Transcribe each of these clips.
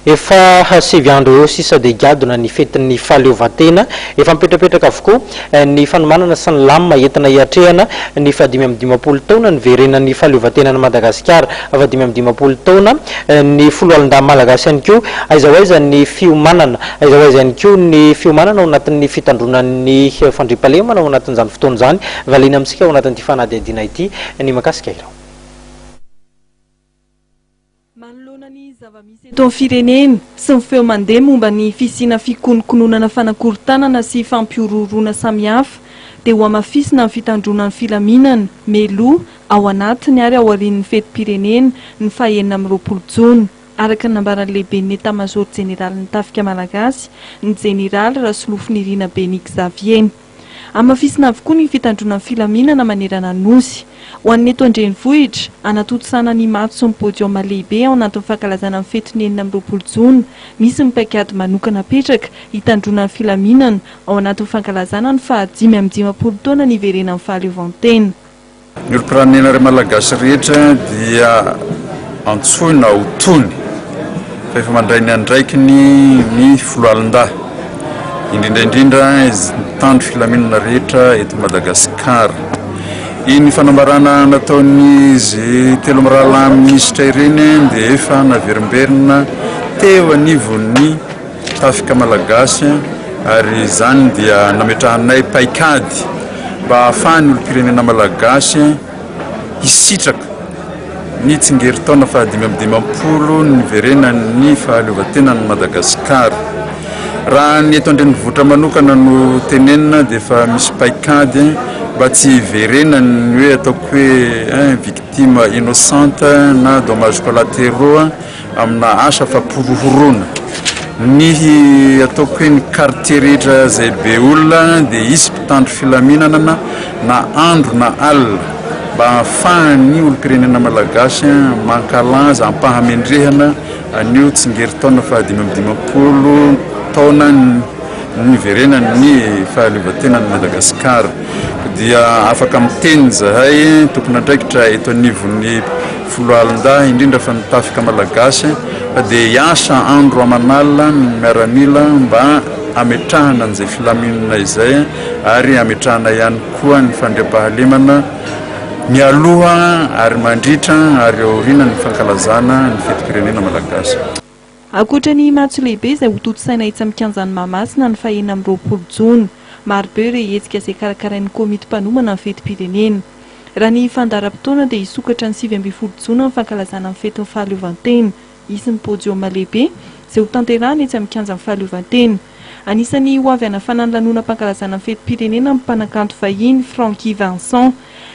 efa hasivy andro sisa de gadona ny fetin'ny fahaleovantena efa mipetrapetraka avokoa ny fanomanana sy ny lamina entina hiatrehana ny fahadimy amby dimapolo taona ny verenan'ny fahaleovantenany Madagasikara fahadimy amby dimapolo taona ny folo alin-dahy malagasy ihany koa aiza ho aiza ny fiomanana aiza ho aiza ihany koa ny fiomanana ao anatin'ny fitandronan'ny fandriampahalemana ao anatin'izany fotoana izany valina amintsika ao anatin'ity fanadihadiana ity ny makasika ireo. Eto firenena sy ny feo mandeha momba ny fisina fikonokononana fanakorontanana sy fampiororona samihafa dia ho amafisina ny fitandronan'ny filaminana meloa ao anatiny ary ao aorian'ny fetim-pirenena ny fahaenina amby 20 Jona araka ny nambaran'ny lehiben'ny état-major général ny tafika malagasy ny général Rasolofo Nirina Benik Xavier. Amafisina avokoa ny fitandronan'ny filaminana manerana nosy ho an'ny eto andrenivohitra anatotosana ny mato sy ny podioma lehibe ao anatin'ny fankalazana amin'ny fety 9 amby 20 Jona misy ny paikady manokana petraka hitandronan'ny filaminana ao anatin'ny fankalazana ny fahadimy amby 50 taona ny iverenan'ny fahaleovantena. Ny olom-pirenena ry malagasy rehetra dia antsoina ho tony fa efa mandray ny andraiky ny folo alin-dahy indrindraindrindra izy tandro filaminana rehetra eto Madagasikara. Iny fanambarana nataony izy telo mirahalahy minisitra ireny dia efa naverimberina teo anivon'ny tafika malagasy ary izany dia nametrahanay paikady mba ahafahany olom-pirenena malagasy hisitraka ny tsingeritaona fahadimy amby dimampolo ny verenan'ny fahaleovantenan'ny Madagasikara. Raha ny eto andrenivohitra manokana no tenenina dia efa misy paikady mba tsy hiverenany hoe ataoko hoe victime innocente na dommage collatéraux amina asa famporohorona. Ny ataoko hoe ny quartier rehetra zay be olona dia isy mpitandro filaminana na andro na alina mba ahafahany olom-pirenena malagasy mankalaza ampahamendrehana anio tsingeritaona fahadimy amby dimampolo taona ny verenan'ny fahaleovantenan'ny Madagasikara. Dia afaka miteny zahay tokony andraikitra eto anivon'ny folo alin-dahy indrindra fa nitafika malagasy dia hiasa andro aman'alina ny miaramila mba ametrahana an'izay filaminana izay ary ametrahana ihany koa ny fandriampahalemana mialoha ary mandritra ary aoriana ny fankalazana ny fetim-pirenena malagasy. Ankoatra ny matso lehibe izay ho toto-saina etsy amin'ny kianjan'ny Mahamasina ny fahaenina amby 20 Jona maro be ireo hetsika izay karakarain'ny komity mpanomana ny fetim-pirenena. Raha ny fandaharam-potoana dia hisokatra ny 7 amby 10 Jona ny fankalazana ny fetin'ny fahaleovantena isy ny podioma lehibe izay ho tanterahana etsy amin'ny kianjan'ny fahaleovantena. Anisany ho avy hanafanany lanona mpankalazana ny fetim-pirenena amin'ny mpanakanto vahiny Franky Vincent.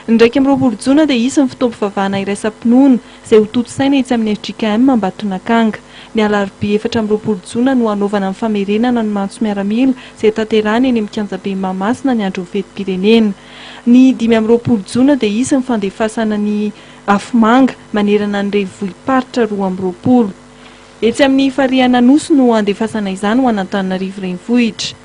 Ndraiky amby 20 Jona dia isy ny fitaovam-pivavahana iraisam-pinoana izay ho toto-saina etsy amin'ny FJKM Ambatonakanga. Ny alarobia 4 amby 20 Jona no hanaovana ny famerenana ny matso miaramila izay tanterahana eny amin'ny kianjabe Mahamasina ny andron'ny fetim-pirenena. Ny 5 amby 20 Jona dia isy ny fandefasana ny afomanga manerana ny revivohiparitra 2 amby 20. Etsy amin'ny fariana nosy no andefasana izany ho an'Antananarivo renivohitra.